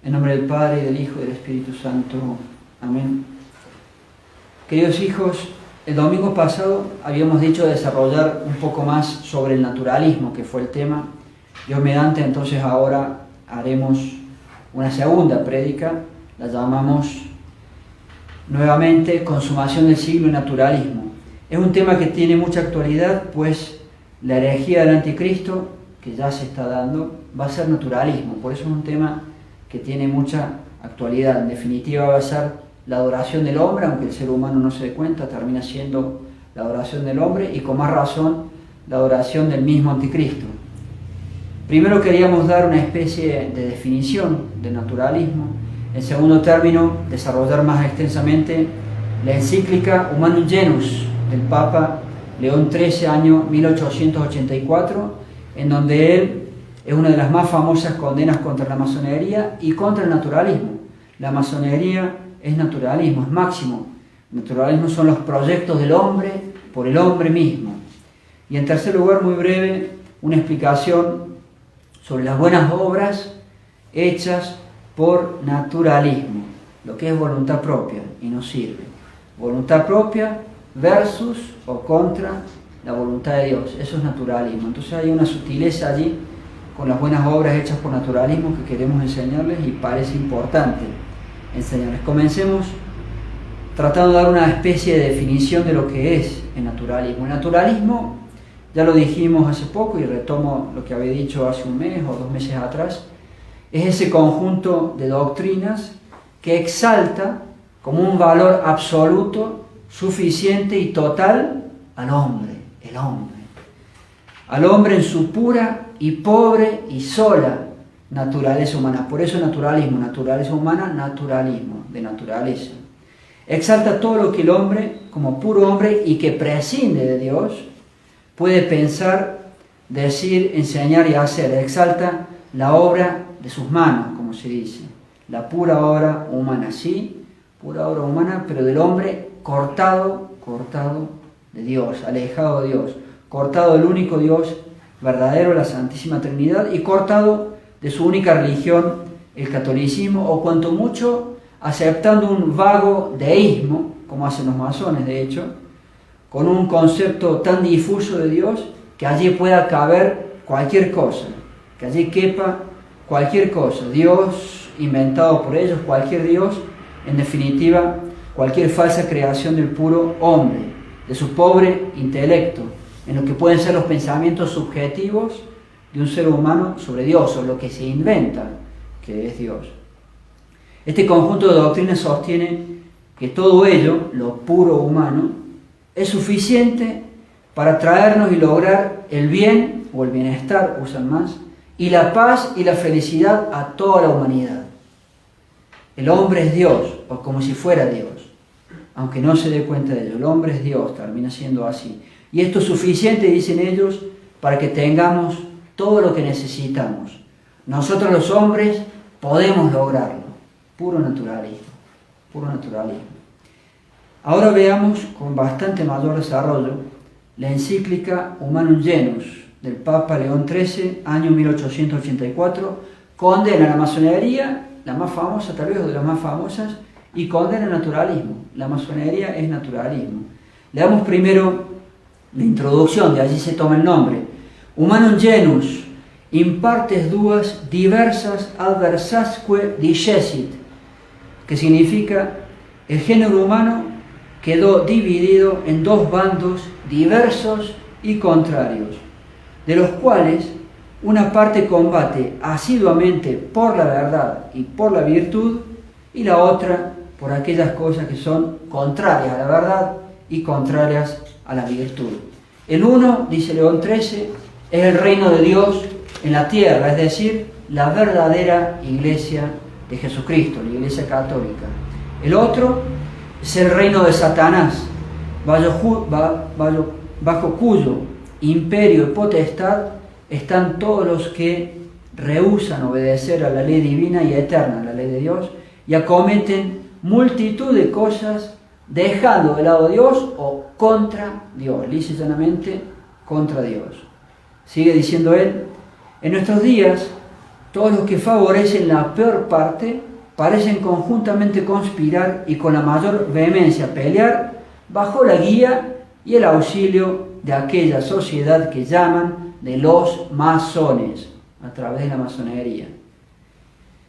En nombre del Padre, y del Hijo, y del Espíritu Santo. Amén. Queridos hijos, el domingo pasado habíamos dicho desarrollar un poco más sobre el naturalismo, que fue el tema. Dios mediante, entonces ahora haremos una segunda prédica, la llamamos nuevamente Consumación del siglo y naturalismo. Es un tema que tiene mucha actualidad, pues la herejía del anticristo, que ya se está dando, va a ser naturalismo. Por eso es un tema que tiene mucha actualidad. En definitiva va a ser la adoración del hombre, aunque el ser humano no se dé cuenta, termina siendo la adoración del hombre y con más razón la adoración del mismo anticristo. Primero queríamos dar una especie de definición del naturalismo. En segundo término, desarrollar más extensamente la encíclica Humanum Genus del Papa León XIII, año 1884, en donde él es una de las más famosas condenas contra la masonería y contra el naturalismo. La masonería es naturalismo, es máximo. El naturalismo son los proyectos del hombre por el hombre mismo. Y en tercer lugar, muy breve, una explicación sobre las buenas obras hechas por naturalismo, lo que es voluntad propia y nos sirve. Voluntad propia versus o contra la voluntad de Dios, eso es naturalismo. Entonces hay una sutileza allí con las buenas obras hechas por naturalismo que queremos enseñarles y parece importante enseñarles. Comencemos tratando de dar una especie de definición de lo que es el naturalismo. El naturalismo, ya lo dijimos hace poco y retomo lo que había dicho hace un mes o 2 meses atrás, es ese conjunto de doctrinas que exalta como un valor absoluto, suficiente y total al hombre, el hombre. Al hombre en su pura y pobre y sola naturaleza humana. Por eso naturalismo, naturaleza humana, naturalismo, de naturaleza. Exalta todo lo que el hombre, como puro hombre y que prescinde de Dios, puede pensar, decir, enseñar y hacer. Exalta la obra de sus manos, como se dice. La pura obra humana, sí, pura obra humana, pero del hombre cortado de Dios, alejado de Dios, cortado del único Dios verdadero, la Santísima Trinidad, y cortado de su única religión, el catolicismo, o cuanto mucho aceptando un vago deísmo, como hacen los masones de hecho, con un concepto tan difuso de Dios que allí pueda caber cualquier cosa, que allí quepa cualquier cosa, Dios inventado por ellos, cualquier Dios, en definitiva, cualquier falsa creación del puro hombre, de su pobre intelecto, en lo que pueden ser los pensamientos subjetivos de un ser humano sobre Dios, o lo que se inventa que es Dios. Este conjunto de doctrinas sostiene que todo ello, lo puro humano, es suficiente para traernos y lograr el bien o el bienestar, usan más, y la paz y la felicidad a toda la humanidad. El hombre es Dios, o como si fuera Dios, aunque no se dé cuenta de ello. El hombre es Dios, termina siendo así. Y esto es suficiente, dicen ellos, para que tengamos todo lo que necesitamos. Nosotros los hombres podemos lograrlo. Puro naturalismo, puro naturalismo. Ahora veamos con bastante mayor desarrollo la encíclica Humanum Genus del Papa León XIII, año 1884, condena la masonería, la más famosa tal vez o de las más famosas, y condena el naturalismo. La masonería es naturalismo. Le damos primero la introducción, de allí se toma el nombre. Humanum Genus, in partes duas diversas adversasque discessit, que significa el género humano quedó dividido en 2 bandos diversos y contrarios, de los cuales una parte combate asiduamente por la verdad y por la virtud, y la otra por aquellas cosas que son contrarias a la verdad y contrarias a la virtud. El uno, dice León XIII, es el reino de Dios en la tierra, es decir, la verdadera iglesia de Jesucristo, la iglesia católica. El otro es el reino de Satanás, bajo cuyo imperio y potestad están todos los que rehúsan obedecer a la ley divina y eterna, la ley de Dios, y acometen multitud de cosas dejando de lado a Dios o contra Dios, lisa y llanamente contra Dios. Sigue diciendo él, en nuestros días Todos los que favorecen la peor parte parecen conjuntamente conspirar y con la mayor vehemencia pelear bajo la guía y el auxilio de aquella sociedad que llaman de los masones, a través de la masonería.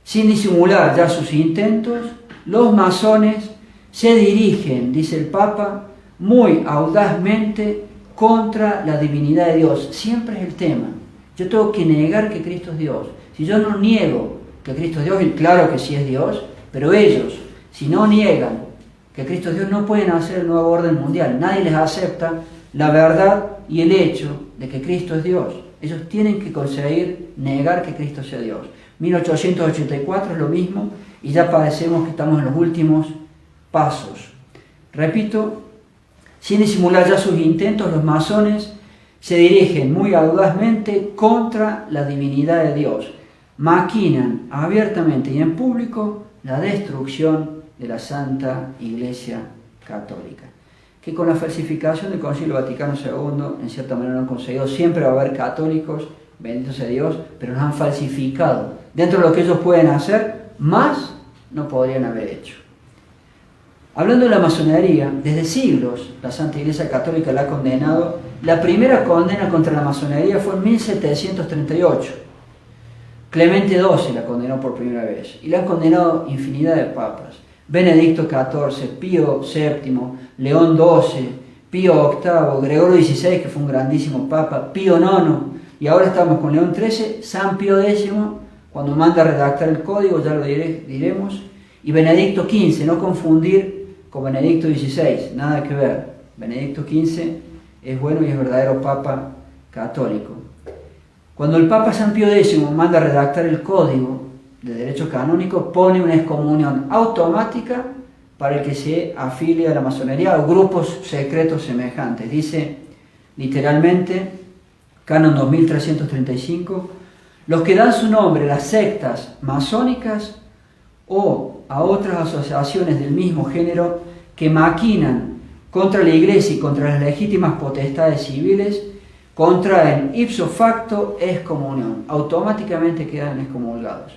Sin disimular ya sus intentos, los masones se dirigen, dice el Papa, muy audazmente contra la divinidad de Dios. Siempre es el tema. Yo tengo que negar que Cristo es Dios. Si yo no niego que Cristo es Dios, y claro que sí es Dios, pero ellos, si no niegan que Cristo es Dios, no pueden hacer el nuevo orden mundial. Nadie les acepta la verdad y el hecho de que Cristo es Dios. Ellos tienen que conseguir negar que Cristo sea Dios. 1884 es lo mismo y ya parecemos que estamos en los últimos pasos. Repito, sin disimular ya sus intentos, los masones se dirigen muy audazmente contra la divinidad de Dios. Maquinan abiertamente y en público la destrucción de la Santa Iglesia Católica, que con la falsificación del Concilio Vaticano II, en cierta manera lo han conseguido. Siempre va a haber católicos, bendito sea Dios, pero nos han falsificado. Dentro de lo que ellos pueden hacer, más no podrían haber hecho. Hablando de la masonería, desde siglos la Santa Iglesia Católica la ha condenado. La primera condena contra la masonería fue en 1738. Clemente XII la condenó por primera vez y la han condenado infinidad de papas. Benedicto XIV, Pío VII, León XII, Pío VIII, Gregorio XVI, que fue un grandísimo papa, Pío IX, y ahora estamos con León XIII, San Pío X, cuando manda a redactar el código, ya lo diremos, y Benedicto XV, no confundir con Benedicto XVI, nada que ver. Benedicto XV es bueno y es verdadero papa católico. Cuando el Papa San Pío X manda a redactar el código de derecho canónico, pone una excomunión automática para el que se afilie a la masonería o grupos secretos semejantes. Dice literalmente, Canon 2335, los que dan su nombre a las sectas masónicas o a otras asociaciones del mismo género que maquinan contra la Iglesia y contra las legítimas potestades civiles, contraen ipso facto excomunión, automáticamente quedan excomulgados.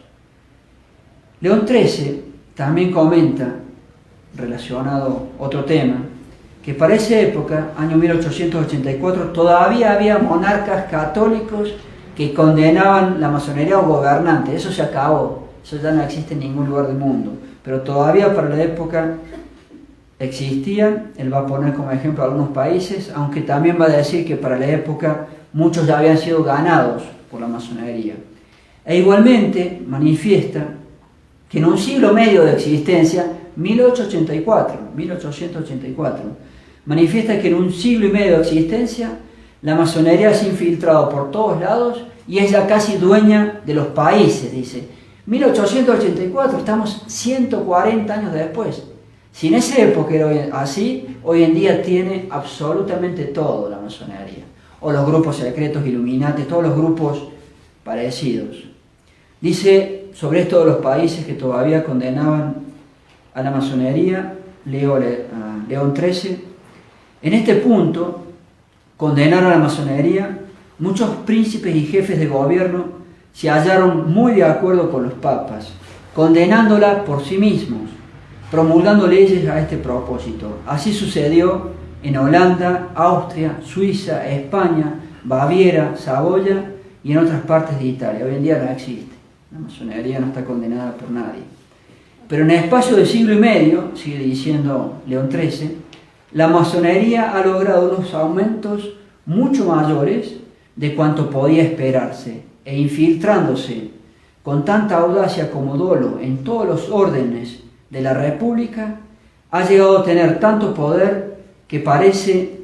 León XIII también comenta, relacionado otro tema, que para esa época, año 1884, todavía había monarcas católicos que condenaban la masonería o gobernantes. Eso se acabó, eso ya no existe en ningún lugar del mundo, pero todavía para la época existían. Él va a poner como ejemplo algunos países, aunque también va a decir que para la época muchos ya habían sido ganados por la masonería. E igualmente manifiesta que en un siglo medio de existencia, 1884, manifiesta que en un siglo y medio de existencia la masonería se ha infiltrado por todos lados y es ya casi dueña de los países, dice. 1884, estamos 140 años después. Si en esa época era así, hoy en día tiene absolutamente todo la masonería, o los grupos secretos, Illuminati, todos los grupos parecidos. Dice sobre esto de los países que todavía condenaban a la masonería, León XIII, en este punto condenaron a la masonería, muchos príncipes y jefes de gobierno se hallaron muy de acuerdo con los papas, condenándola por sí mismos, promulgando leyes a este propósito. Así sucedió en Holanda, Austria, Suiza, España, Baviera, Saboya y en otras partes de Italia. Hoy en día no existe. La masonería no está condenada por nadie. Pero en el espacio de siglo y medio, sigue diciendo León XIII, la masonería ha logrado unos aumentos mucho mayores de cuanto podía esperarse, e infiltrándose con tanta audacia como dolo en todos los órdenes de la República, ha llegado a tener tanto poder que parece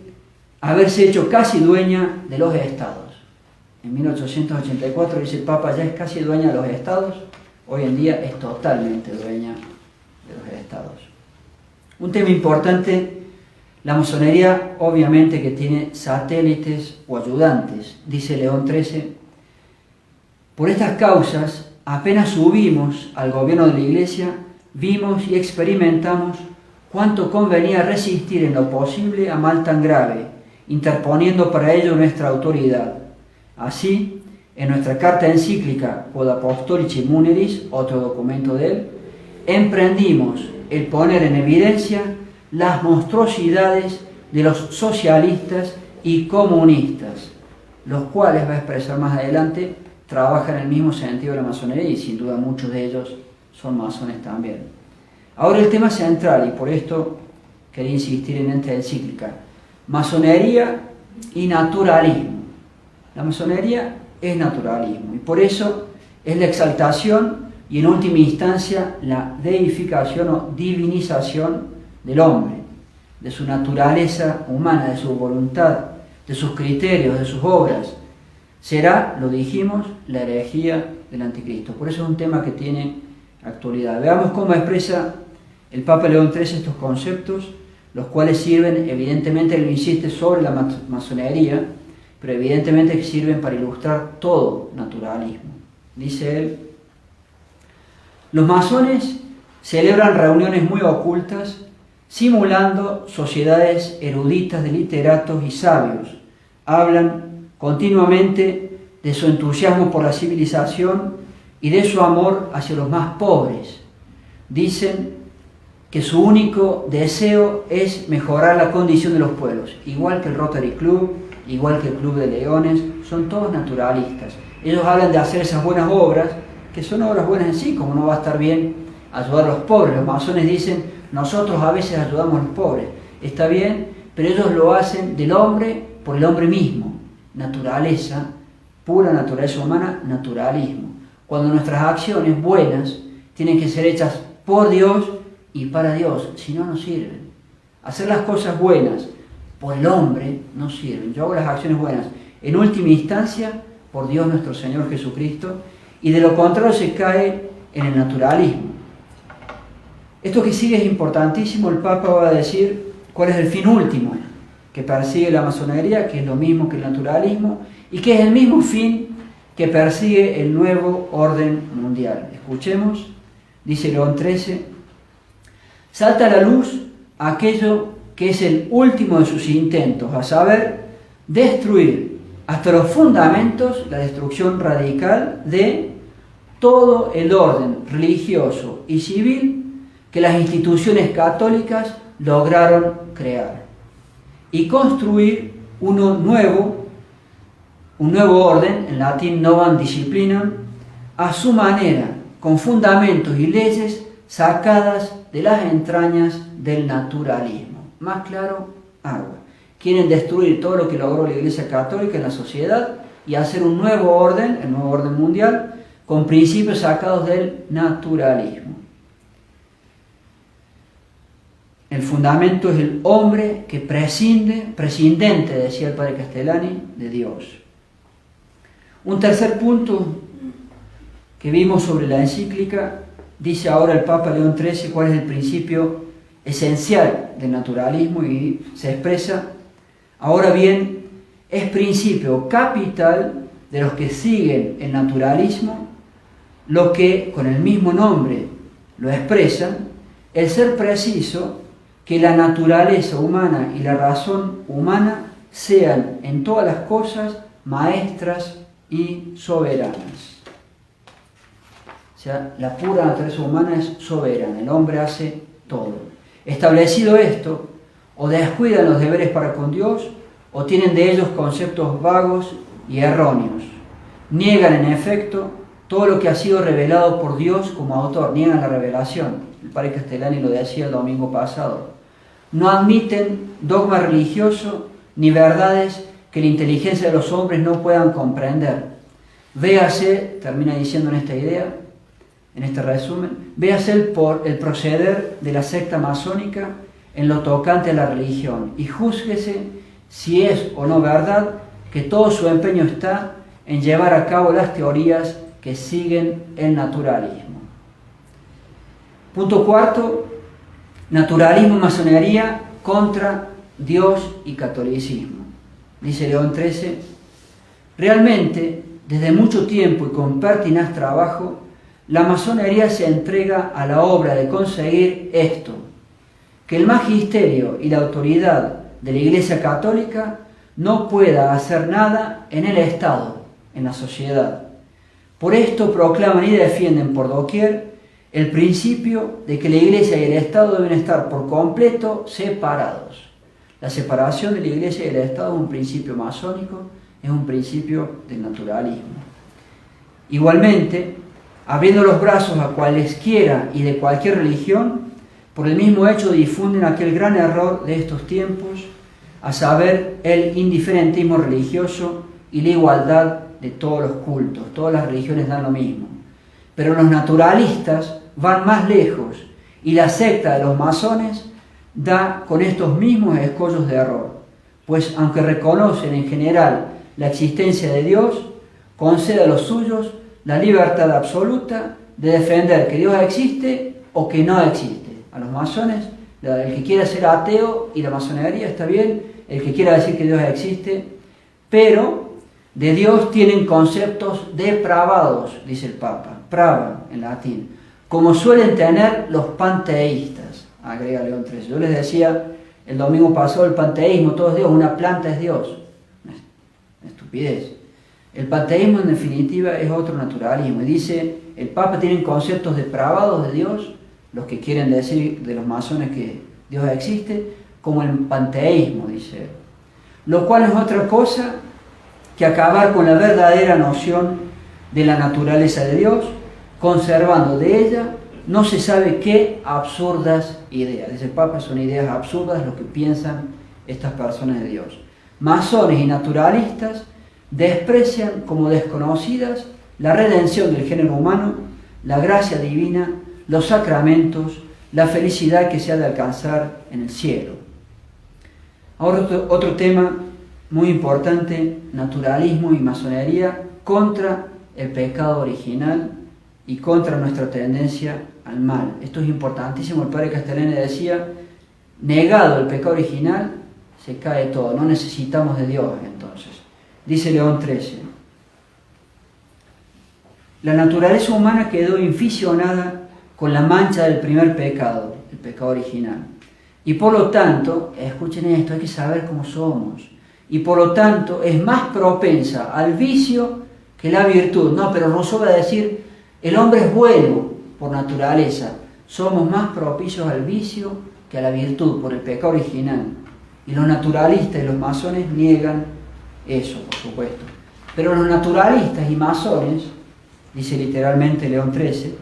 haberse hecho casi dueña de los estados. En 1884 dice el Papa, ya es casi dueña de los estados, hoy en día es totalmente dueña de los estados. Un tema importante, la masonería obviamente que tiene satélites o ayudantes, dice León XIII. Por estas causas, apenas subimos al gobierno de la Iglesia, vimos y experimentamos cuánto convenía resistir en lo posible a mal tan grave, interponiendo para ello nuestra autoridad. Así, en nuestra carta encíclica Quod Apostolici Muneris, otro documento de él, emprendimos el poner en evidencia las monstruosidades de los socialistas y comunistas, los cuales, va a expresar más adelante, trabajan en el mismo sentido de la masonería y sin duda muchos de ellos son masones también. Ahora el tema central, y por esto quería insistir en esta encíclica: masonería y naturalismo. La masonería es naturalismo y por eso es la exaltación y en última instancia la deificación o divinización del hombre, de su naturaleza humana, de su voluntad, de sus criterios, de sus obras. Será, lo dijimos, la herejía del anticristo. Por eso es un tema que tiene actualidad. Veamos cómo expresa el Papa León XIII estos conceptos, los cuales sirven, evidentemente, él insiste sobre la masonería, pero evidentemente que sirven para ilustrar todo naturalismo. Dice él: los masones celebran reuniones muy ocultas, simulando sociedades eruditas de literatos y sabios. Hablan continuamente de su entusiasmo por la civilización y de su amor hacia los más pobres. Dicen que su único deseo es mejorar la condición de los pueblos, igual que el Rotary Club, igual que el Club de Leones, son todos naturalistas. Ellos hablan de hacer esas buenas obras, que son obras buenas en sí, como no va a estar bien ayudar a los pobres. Los masones dicen: nosotros a veces ayudamos a los pobres. Está bien, pero ellos lo hacen del hombre por el hombre mismo. Naturaleza, pura naturaleza humana, naturalismo. Cuando nuestras acciones buenas tienen que ser hechas por Dios y para Dios, si no, no sirven. Hacer las cosas buenas por el hombre no sirven. Yo hago las acciones buenas en última instancia por Dios nuestro Señor Jesucristo, y de lo contrario se cae en el naturalismo. Esto que sigue es importantísimo. El Papa va a decir cuál es el fin último que persigue la masonería, que es lo mismo que el naturalismo, y que es el mismo fin que persigue el nuevo orden mundial. Escuchemos, dice León XIII: salta a la luz aquello que es el último de sus intentos, a saber, destruir hasta los fundamentos, la destrucción radical de todo el orden religioso y civil que las instituciones católicas lograron crear, y construir un nuevo orden, en latín novum disciplinam, a su manera, con fundamentos y leyes sacadas de las entrañas del naturalismo. Más claro, agua. Quieren destruir todo lo que logró la Iglesia Católica en la sociedad y hacer un nuevo orden, el nuevo orden mundial, con principios sacados del naturalismo. El fundamento es el hombre que prescindente, decía el padre Castellani, de Dios. Un tercer punto que vimos sobre la encíclica, dice ahora el Papa León XIII cuál es el principio esencial del naturalismo, y se expresa: ahora bien, es principio capital de los que siguen el naturalismo lo que con el mismo nombre lo expresan, el ser preciso que la naturaleza humana y la razón humana sean en todas las cosas maestras y soberanas. O sea, la pura naturaleza humana es soberana, el hombre hace todo. Establecido esto, o descuidan los deberes para con Dios, o tienen de ellos conceptos vagos y erróneos. Niegan, en efecto, todo lo que ha sido revelado por Dios como autor, niegan la revelación. El padre Castellani lo decía el domingo pasado. No admiten dogma religioso ni verdades que la inteligencia de los hombres no puedan comprender. Véase, termina diciendo en esta idea, en este resumen, véase el proceder de la secta masónica en lo tocante a la religión y júzguese si es o no verdad que todo su empeño está en llevar a cabo las teorías que siguen el naturalismo. Punto cuarto: naturalismo y masonería contra Dios y catolicismo. Dice León XIII: realmente, desde mucho tiempo y con pertinaz trabajo, la masonería se entrega a la obra de conseguir esto: que el magisterio y la autoridad de la Iglesia Católica no pueda hacer nada en el Estado, en la sociedad. Por esto proclaman y defienden por doquier el principio de que la Iglesia y el Estado deben estar por completo separados. La separación de la Iglesia y el Estado es un principio masónico, es un principio del naturalismo. Igualmente, abriendo los brazos a cualesquiera y de cualquier religión, por el mismo hecho difunden aquel gran error de estos tiempos, a saber, el indiferentismo religioso y la igualdad de todos los cultos. Todas las religiones dan lo mismo. Pero los naturalistas van más lejos y la secta de los masones da con estos mismos escollos de error, pues aunque reconocen en general la existencia de Dios, concede a los suyos la libertad absoluta de defender que Dios existe o que no existe. A los masones, el que quiera ser ateo y la masonería está bien, el que quiera decir que Dios existe, pero de Dios tienen conceptos depravados, dice el Papa, prava en latín, como suelen tener los panteístas, agrega León XIII. Yo les decía el domingo pasado, el panteísmo, todo es Dios, una planta es Dios. Una estupidez. El panteísmo en definitiva es otro naturalismo, y dice, el Papa tiene conceptos depravados de Dios, los que quieren decir de los masones que Dios existe, como el panteísmo, dice él. Lo cual es otra cosa que acabar con la verdadera noción de la naturaleza de Dios, conservando de ella no se sabe qué absurdas ideas. Dice el Papa, son ideas absurdas lo que piensan estas personas de Dios. Masones y naturalistas desprecian como desconocidas la redención del género humano, la gracia divina, los sacramentos, la felicidad que se ha de alcanzar en el cielo. Ahora otro tema muy importante, naturalismo y masonería contra el pecado original y contra nuestra tendencia al mal. Esto es importantísimo. El padre Castellani decía, negado el pecado original, se cae todo, no necesitamos de Dios entonces. Dice León XIII, la naturaleza humana quedó inficionada con la mancha del primer pecado, el pecado original. Y por lo tanto, escuchen esto, hay que saber cómo somos. Y por lo tanto es más propensa al vicio que la virtud. No, pero Rousseau va a decir, el hombre es bueno por naturaleza. Somos más propicios al vicio que a la virtud por el pecado original. Y los naturalistas y los masones niegan eso, por supuesto. Pero los naturalistas y masones, dice literalmente León XIII,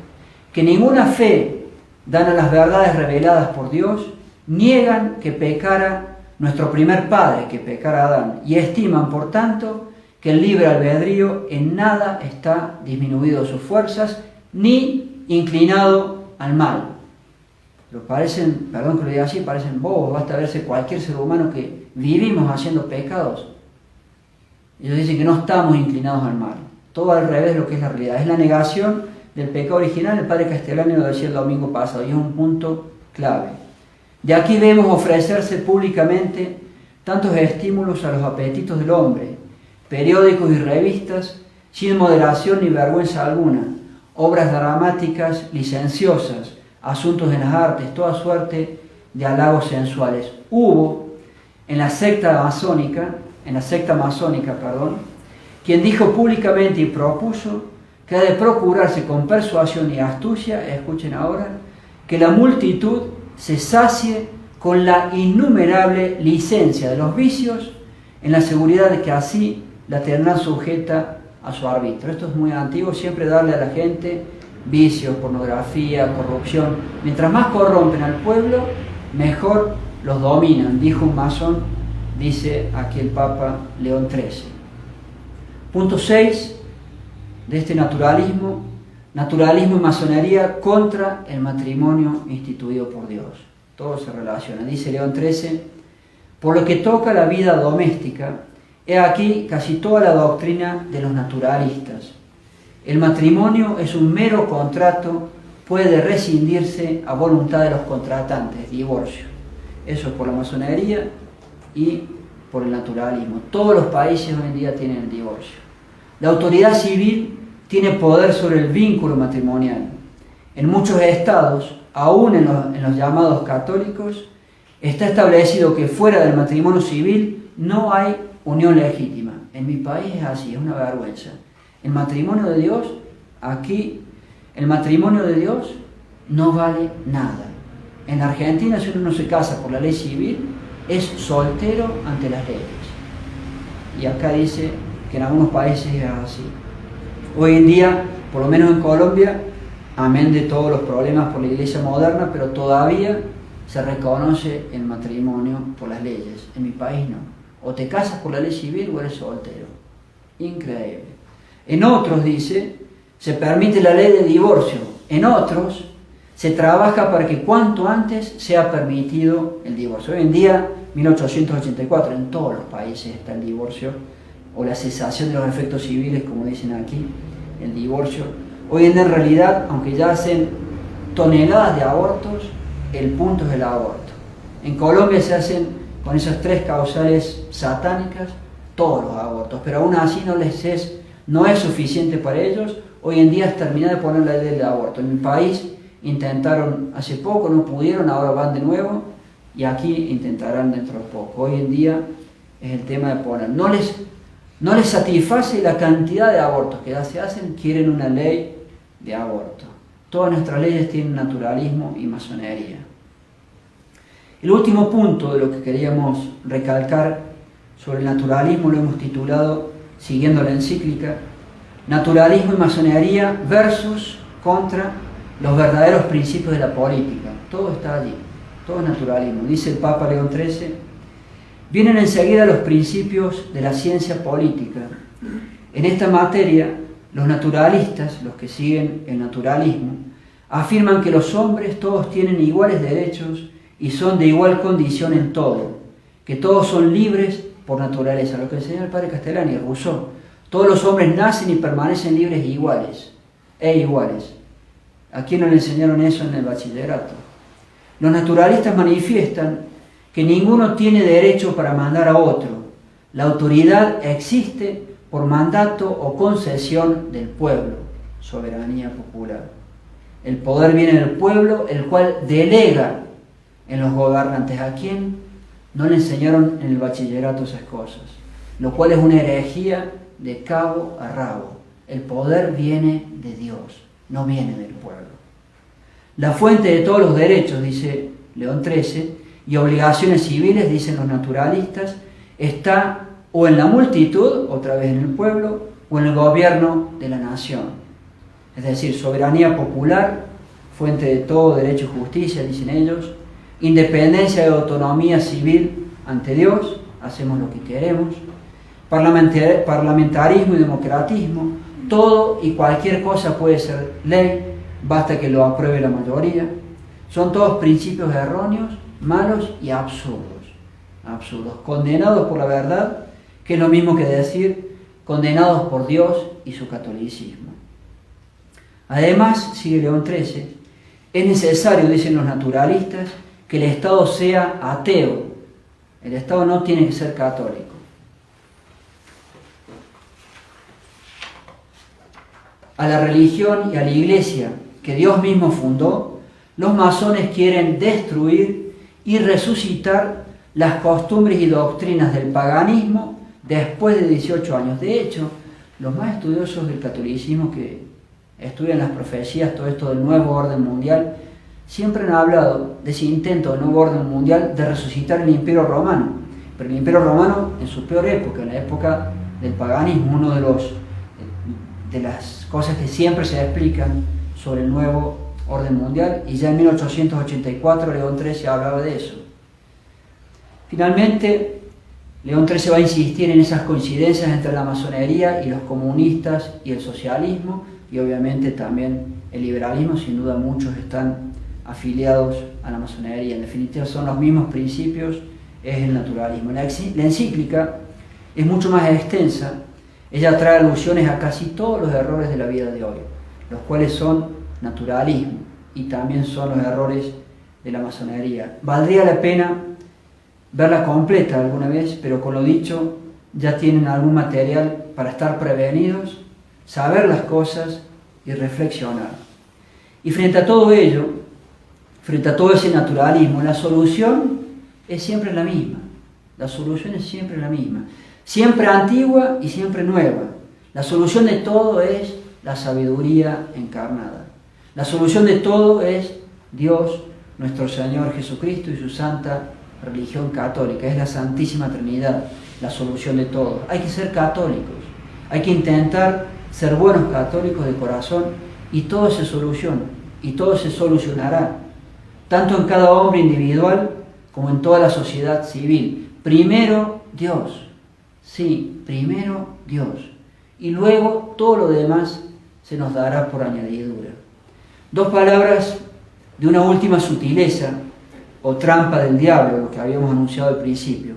que ninguna fe dan a las verdades reveladas por Dios, niegan que pecara nuestro primer padre, que pecara Adán, y estiman, por tanto, que el libre albedrío en nada está disminuido de sus fuerzas, ni inclinado al mal. Pero parecen, perdón que lo diga así, parecen bobos, basta verse cualquier ser humano que vivimos haciendo pecados. Ellos dicen que no estamos inclinados al mal. Todo al revés de lo que es la realidad. Es la negación del pecado original. El padre Castellani lo decía el domingo pasado y es un punto clave. De aquí vemos ofrecerse públicamente tantos estímulos a los apetitos del hombre, periódicos y revistas, sin moderación ni vergüenza alguna, obras dramáticas licenciosas, asuntos en las artes, toda suerte de halagos sensuales. Hubo en la secta masónica, quien dijo públicamente y propuso que ha de procurarse con persuasión y astucia, escuchen ahora, que la multitud se sacie con la innumerable licencia de los vicios, en la seguridad de que así la tendrán sujeta a su arbitrio. Esto es muy antiguo, siempre darle a la gente vicios, pornografía, corrupción. Mientras más corrompen al pueblo, mejor los dominan, dijo un masón, dice aquí el Papa León XIII. Punto 6 de este naturalismo y masonería contra el matrimonio instituido por Dios. Todo se relaciona. Dice León XIII, por lo que toca a la vida doméstica, he aquí casi toda la doctrina de los naturalistas. El matrimonio es un mero contrato, puede rescindirse a voluntad de los contratantes, divorcio. Eso es por la masonería y por el naturalismo. Todos los países hoy en día tienen el divorcio. La autoridad civil tiene poder sobre el vínculo matrimonial. En muchos estados, aún en los llamados católicos, está establecido que fuera del matrimonio civil no hay unión legítima. En mi país es así, es una vergüenza. El matrimonio de Dios, aquí, el matrimonio de Dios no vale nada. En Argentina, si uno no se casa por la ley civil, es soltero ante las leyes. Y acá dice que en algunos países es así. Hoy en día, por lo menos en Colombia, amén de todos los problemas por la iglesia moderna, pero todavía se reconoce el matrimonio por las leyes. En mi país no. O te casas por la ley civil o eres soltero. Increíble. En otros, dice, se permite la ley de divorcio. En otros, se trabaja para que cuanto antes sea permitido el divorcio. Hoy en día, 1884, en todos los países está el divorcio, o la cesación de los efectos civiles, como dicen aquí, el divorcio. Hoy en día, en realidad, aunque ya hacen toneladas de abortos, el punto es el aborto. En Colombia se hacen con esas 3 causales satánicas todos los abortos, pero aún así no es suficiente para ellos. Hoy en día es terminar de poner la ley del aborto. En mi país intentaron hace poco, no pudieron, ahora van de nuevo y aquí intentarán dentro de poco. Hoy en día es el tema de poner. No les satisface la cantidad de abortos que ya se hacen, quieren una ley de aborto. Todas nuestras leyes tienen naturalismo y masonería. El último punto de lo que queríamos recalcar sobre el naturalismo lo hemos titulado, siguiendo la encíclica, Naturalismo y masonería versus contra los verdaderos principios de la política. Todo está allí, todo es naturalismo. Dice el Papa León XIII, vienen enseguida los principios de la ciencia política. En esta materia, los naturalistas, los que siguen el naturalismo, afirman que los hombres todos tienen iguales derechos y son de igual condición en todo, que todos son libres por naturaleza, lo que enseña el padre Castellani y Rousseau. Todos los hombres nacen y permanecen libres e iguales. ¿A quién no le enseñaron eso en el bachillerato? Los naturalistas manifiestan que ninguno tiene derecho para mandar a otro. La autoridad existe por mandato o concesión del pueblo, soberanía popular. El poder viene del pueblo, el cual delega en los gobernantes. ¿A quién no le enseñaron en el bachillerato esas cosas? Lo cual es una herejía de cabo a rabo. El poder viene de Dios, no viene del pueblo. La fuente de todos los derechos, dice León XIII, y obligaciones civiles, dicen los naturalistas, está o en la multitud, otra vez en el pueblo, o en el gobierno de la nación. Es decir, soberanía popular, fuente de todo derecho y justicia, dicen ellos, independencia y autonomía civil ante Dios, hacemos lo que queremos, parlamentarismo y democratismo, todo y cualquier cosa puede ser ley, basta que lo apruebe la mayoría. Son todos principios erróneos, malos y absurdos, condenados por la verdad, que es lo mismo que decir condenados por Dios y su catolicismo. Además, sigue León XIII, es necesario, dicen los naturalistas, que el Estado sea ateo. El Estado no tiene que ser católico. A la religión y a la iglesia que Dios mismo fundó, los masones quieren destruir y resucitar las costumbres y doctrinas del paganismo después de 18 años. De hecho, los más estudiosos del catolicismo que estudian las profecías, todo esto del nuevo orden mundial, siempre han hablado de ese intento del nuevo orden mundial de resucitar el Imperio Romano. Pero el Imperio Romano en su peor época, en la época del paganismo, uno de las cosas que siempre se explican sobre el nuevo orden mundial, y ya en 1884 León XIII hablaba de eso. Finalmente, León XIII va a insistir en esas coincidencias entre la masonería y los comunistas y el socialismo, y obviamente también el liberalismo. Sin duda muchos están afiliados a la masonería. En definitiva son los mismos principios, es el naturalismo. La encíclica es mucho más extensa. Ella trae alusiones a casi todos los errores de la vida de hoy, los cuales son naturalismo y también son los errores de la masonería. Valdría la pena verla completa alguna vez, pero con lo dicho, ya tienen algún material para estar prevenidos, saber las cosas y reflexionar. Y frente a todo ello, frente a todo ese naturalismo, la solución es siempre la misma. La solución es siempre la misma. siempre antigua y siempre nueva. La solución de todo es la sabiduría encarnada. La solución de todo es Dios, nuestro Señor Jesucristo y su santa religión católica. Es la Santísima Trinidad la solución de todo. Hay que ser católicos, hay que intentar ser buenos católicos de corazón y todo se soluciona, y todo se solucionará, tanto en cada hombre individual como en toda la sociedad civil. Primero Dios, sí, primero Dios, y luego todo lo demás se nos dará por añadidura. Dos palabras de una última sutileza o trampa del diablo, lo que habíamos anunciado al principio.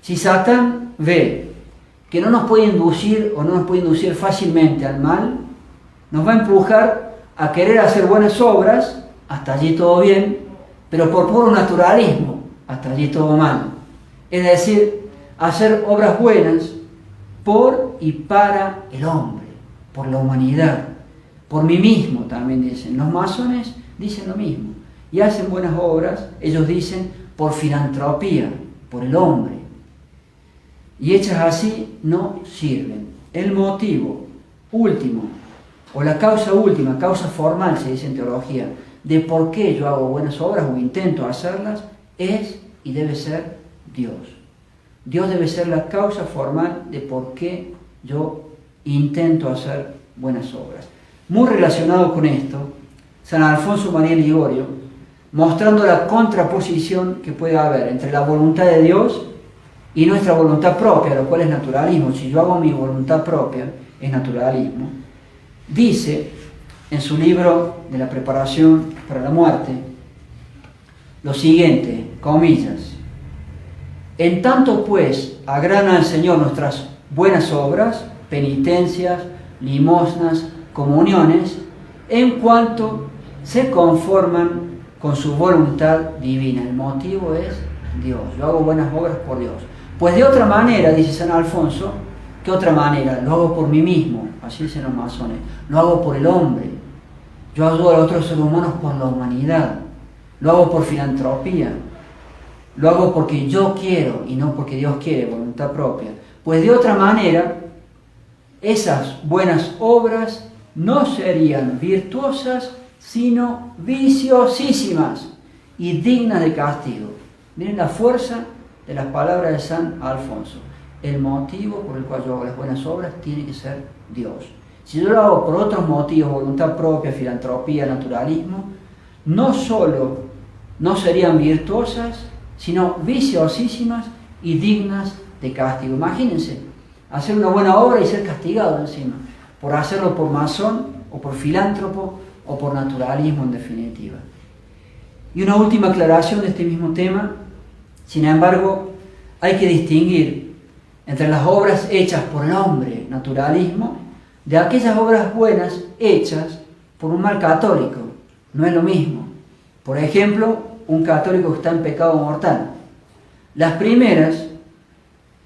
Si Satán ve que no nos puede inducir o no nos puede inducir fácilmente al mal, nos va a empujar a querer hacer buenas obras, hasta allí todo bien, pero por puro naturalismo, hasta allí todo mal. Es decir, hacer obras buenas por y para el hombre, por la humanidad, por mí mismo también dicen. Los masones dicen lo mismo y hacen buenas obras, ellos dicen por filantropía, por el hombre. Y hechas así no sirven. El motivo último, o la causa última, causa formal se dice en teología, de por qué yo hago buenas obras o intento hacerlas, es y debe ser Dios. Dios debe ser la causa formal de por qué yo intento hacer buenas obras. Muy relacionado con esto, San Alfonso María Ligorio, mostrando la contraposición que puede haber entre la voluntad de Dios y nuestra voluntad propia, lo cual es naturalismo. Si yo hago mi voluntad propia, es naturalismo. Dice en su libro de la preparación para la muerte lo siguiente, comillas: en tanto pues agradan al Señor nuestras buenas obras, penitencias, limosnas, comuniones, en cuanto se conforman con su voluntad divina. El motivo es Dios. Yo hago buenas obras por Dios. Pues de otra manera, dice San Alfonso, ¿qué otra manera? Lo hago por mí mismo, así dicen los masones. Lo hago por el hombre. Yo ayudo a otros seres humanos por la humanidad. Lo hago por filantropía. Lo hago porque yo quiero y no porque Dios quiere, voluntad propia. Pues de otra manera, esas buenas obras no serían virtuosas, sino viciosísimas y dignas de castigo. Miren la fuerza de las palabras de San Alfonso. El motivo por el cual yo hago las buenas obras tiene que ser Dios. Si yo lo hago por otros motivos, voluntad propia, filantropía, naturalismo, no solo no serían virtuosas, sino viciosísimas y dignas de castigo. Imagínense, hacer una buena obra y ser castigado encima, por hacerlo por masón, o por filántropo, o por naturalismo en definitiva. Y una última aclaración de este mismo tema: sin embargo, hay que distinguir entre las obras hechas por el hombre, naturalismo, de aquellas obras buenas hechas por un mal católico. No es lo mismo. Por ejemplo, un católico que está en pecado mortal. Las primeras,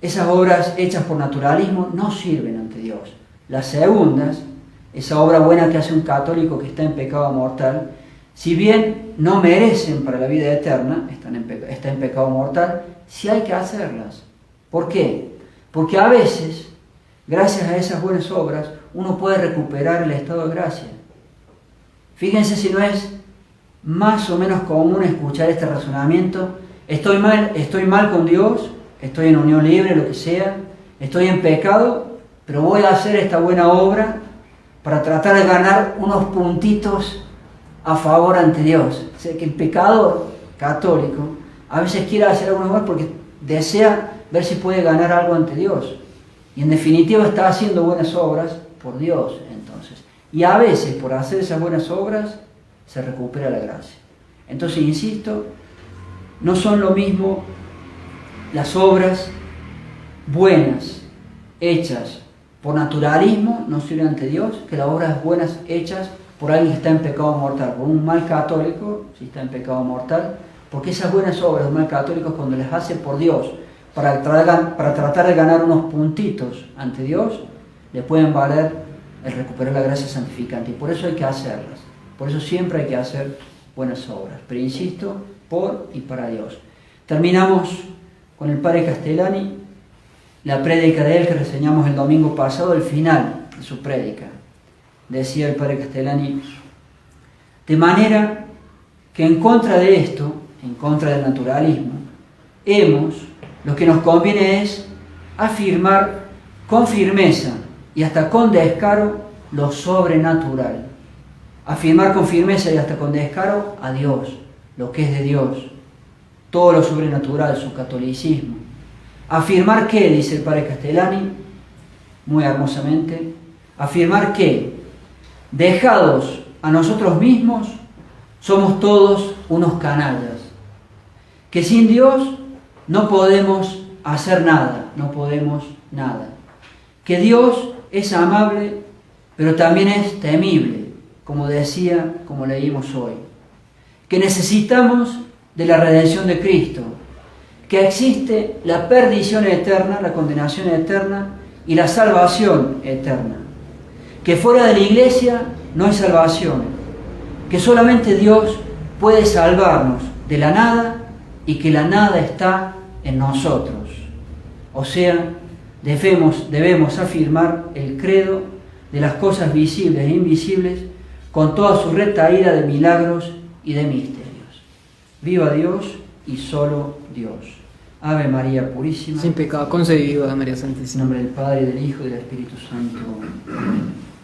esas obras hechas por naturalismo, no sirven ante Dios. Las segundas, esa obra buena que hace un católico que está en pecado mortal, si bien no merecen para la vida eterna, está en pecado mortal, sí hay que hacerlas. ¿Por qué? Porque a veces, gracias a esas buenas obras, uno puede recuperar el estado de gracia. Fíjense si no es más o menos común escuchar este razonamiento: estoy mal con Dios, estoy en unión libre, lo que sea, estoy en pecado, pero voy a hacer esta buena obra para tratar de ganar unos puntitos a favor ante Dios. O sea, que el pecador católico a veces quiere hacer alguna obra porque desea ver si puede ganar algo ante Dios. Y en definitiva está haciendo buenas obras por Dios, entonces. Y a veces por hacer esas buenas obras se recupera la gracia. Entonces, insisto, no son lo mismo las obras buenas hechas por naturalismo, no sirven ante Dios, que las obras buenas hechas por alguien que está en pecado mortal, por un mal católico, si está en pecado mortal, porque esas buenas obras de un mal católico, cuando les hace por Dios, para tratar de ganar unos puntitos ante Dios, le pueden valer el recuperar la gracia santificante. Y por eso hay que hacerlas. Por eso siempre hay que hacer buenas obras. Pero insisto, por y para Dios. Terminamos con el Padre Castellani la prédica de él que reseñamos el domingo pasado, el final de su prédica. Decía el padre Castellani: de manera que en contra de esto, en contra del naturalismo, lo que nos conviene es afirmar con firmeza y hasta con descaro lo sobrenatural. Afirmar con firmeza y hasta con descaro a Dios, lo que es de Dios, todo lo sobrenatural, su catolicismo. Afirmar que, dice el padre Castellani, muy hermosamente, afirmar que, dejados a nosotros mismos, somos todos unos canallas, que sin Dios no podemos hacer nada, no podemos nada, que Dios es amable, pero también es temible, como decía, como leímos hoy, que necesitamos de la redención de Cristo, que existe la perdición eterna, la condenación eterna y la salvación eterna, que fuera de la iglesia no hay salvación, que solamente Dios puede salvarnos de la nada y que la nada está en nosotros. O sea, debemos afirmar el credo de las cosas visibles e invisibles con toda su retahíla de milagros y de misterios. Viva Dios y solo Dios. Ave María Purísima. Sin pecado concebido, Ave María En Santísima. nombre del Padre, del Hijo y del Espíritu Santo. Amén.